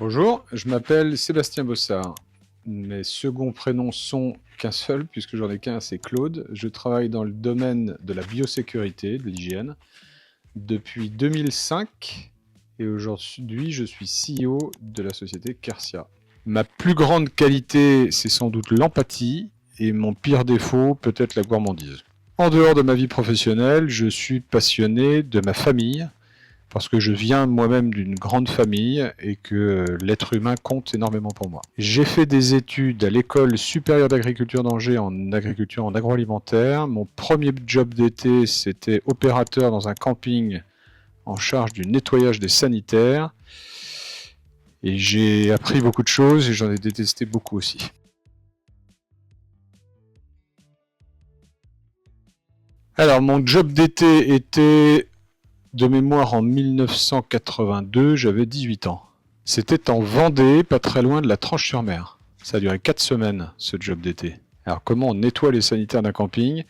Bonjour, je m'appelle Sébastien Bossard. Mes seconds prénoms sont qu'un seul, puisque j'en ai qu'un, c'est Claude. Je travaille dans le domaine de la biosécurité, de l'hygiène, depuis 2005. Et aujourd'hui, je suis CEO de la société Kersia. Ma plus grande qualité, c'est sans doute l'empathie, et mon pire défaut, peut-être la gourmandise. En dehors de ma vie professionnelle, je suis passionné de ma famille, parce que je viens moi-même d'une grande famille et que l'être humain compte énormément pour moi. J'ai fait des études à l'école supérieure d'agriculture d'Angers en agriculture en agroalimentaire. Mon premier job d'été, c'était opérateur dans un camping en charge du nettoyage des sanitaires. Et j'ai appris beaucoup de choses et j'en ai détesté beaucoup aussi. Alors, mon job d'été était de mémoire en 1982, j'avais 18 ans. C'était en Vendée, pas très loin de la Tranche-sur-Mer. Ça a duré 4 semaines, ce job d'été. Alors comment on nettoie les sanitaires d'un camping?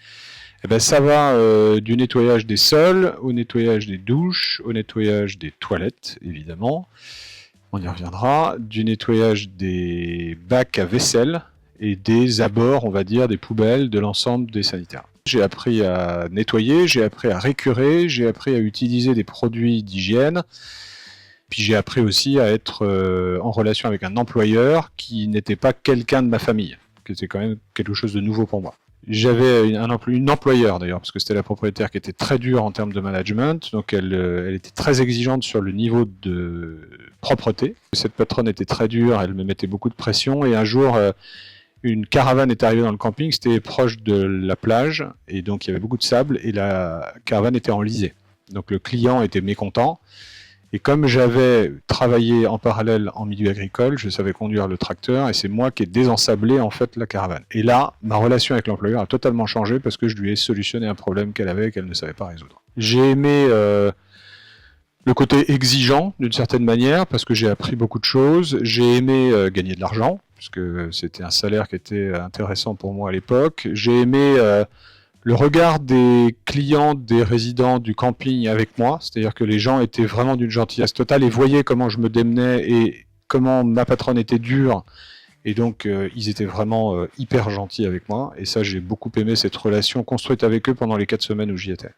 Eh ben, ça va du nettoyage des sols, au nettoyage des douches, au nettoyage des toilettes, évidemment. On y reviendra. Du nettoyage des bacs à vaisselle et des abords, on va dire, des poubelles de l'ensemble des sanitaires. J'ai appris à nettoyer, j'ai appris à récurer, j'ai appris à utiliser des produits d'hygiène. Puis j'ai appris aussi à être en relation avec un employeur qui n'était pas quelqu'un de ma famille, qui était quand même quelque chose de nouveau pour moi. J'avais une employeur d'ailleurs, parce que c'était la propriétaire qui était très dure en termes de management, donc elle était très exigeante sur le niveau de propreté. Cette patronne était très dure, elle me mettait beaucoup de pression, et un jour, une caravane est arrivée dans le camping, c'était proche de la plage, et donc il y avait beaucoup de sable, et la caravane était enlisée. Donc le client était mécontent, et comme j'avais travaillé en parallèle en milieu agricole, je savais conduire le tracteur, et c'est moi qui ai désensablé en fait la caravane. Et là, ma relation avec l'employeur a totalement changé parce que je lui ai solutionné un problème qu'elle avait et qu'elle ne savait pas résoudre. J'ai aimé le côté exigeant d'une certaine manière parce que j'ai appris beaucoup de choses. J'ai aimé gagner de l'argent parce que c'était un salaire qui était intéressant pour moi à l'époque. J'ai aimé le regard des clients, des résidents du camping avec moi, c'est-à-dire que les gens étaient vraiment d'une gentillesse totale et voyaient comment je me démenais et comment ma patronne était dure. Et donc, ils étaient vraiment hyper gentils avec moi. Et ça, j'ai beaucoup aimé cette relation construite avec eux pendant les 4 semaines où j'y étais.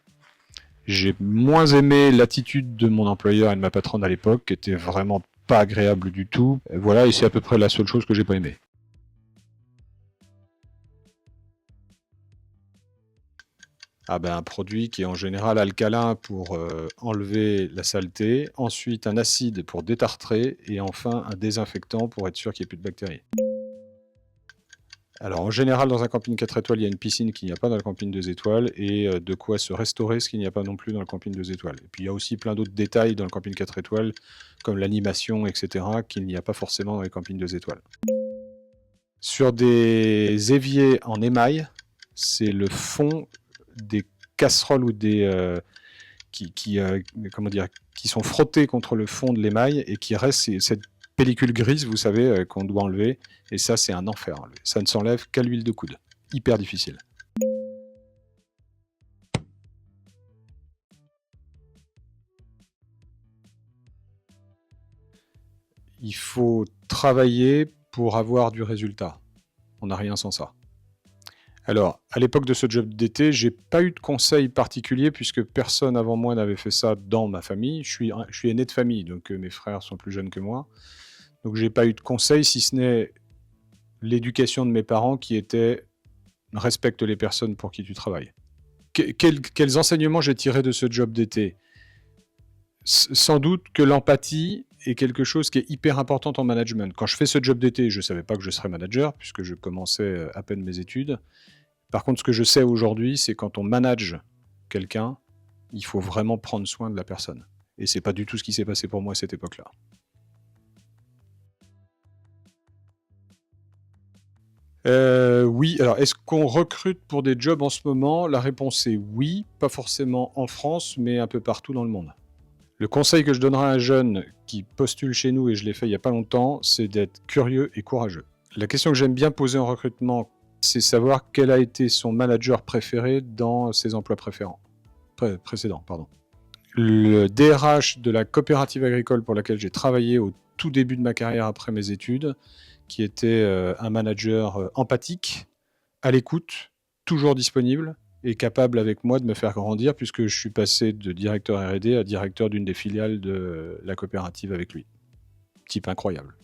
J'ai moins aimé l'attitude de mon employeur et de ma patronne à l'époque, qui était vraiment pas agréable du tout. Et voilà, et c'est à peu près la seule chose que j'ai pas aimé. Ah ben, un produit qui est en général alcalin pour enlever la saleté, ensuite un acide pour détartrer, et enfin un désinfectant pour être sûr qu'il n'y ait plus de bactéries. Alors en général, dans un camping 4 étoiles, il y a une piscine qu'il n'y a pas dans le camping 2 étoiles, et de quoi se restaurer, ce qu'il n'y a pas non plus dans le camping 2 étoiles. Et puis il y a aussi plein d'autres détails dans le camping 4 étoiles, comme l'animation, etc., qu'il n'y a pas forcément dans les campings 2 étoiles. Sur des éviers en émail, c'est le fond des casseroles ou des comment dire, qui sont frottés contre le fond de l'émail et qui reste cette pellicule grise, vous savez, qu'on doit enlever. Et ça, c'est un enfer à enlever. Ça ne s'enlève qu'à l'huile de coude. Hyper difficile. Il faut travailler pour avoir du résultat. On n'a rien sans ça. Alors, à l'époque de ce job d'été, j'ai pas eu de conseils particuliers puisque personne avant moi n'avait fait ça dans ma famille. Je suis aîné de famille, donc mes frères sont plus jeunes que moi. Donc j'ai pas eu de conseils si ce n'est l'éducation de mes parents qui était respecte les personnes pour qui tu travailles. Quels enseignements j'ai tirés de ce job d'été? Sans doute que l'empathie est quelque chose qui est hyper important en management. Quand je fais ce job d'été, je ne savais pas que je serais manager puisque je commençais à peine mes études. Par contre, ce que je sais aujourd'hui, c'est quand on manage quelqu'un, il faut vraiment prendre soin de la personne. Et c'est pas du tout ce qui s'est passé pour moi à cette époque-là. Oui, alors est-ce qu'on recrute pour des jobs en ce moment? La réponse est oui, pas forcément en France, mais un peu partout dans le monde. Le conseil que je donnerai à un jeune qui postule chez nous, et je l'ai fait il n'y a pas longtemps, c'est d'être curieux et courageux. La question que j'aime bien poser en recrutement, c'est savoir quel a été son manager préféré dans ses emplois précédents. Le DRH de la coopérative agricole pour laquelle j'ai travaillé au tout début de ma carrière après mes études, qui était un manager empathique, à l'écoute, toujours disponible et capable avec moi de me faire grandir puisque je suis passé de directeur R&D à directeur d'une des filiales de la coopérative avec lui. Type incroyable.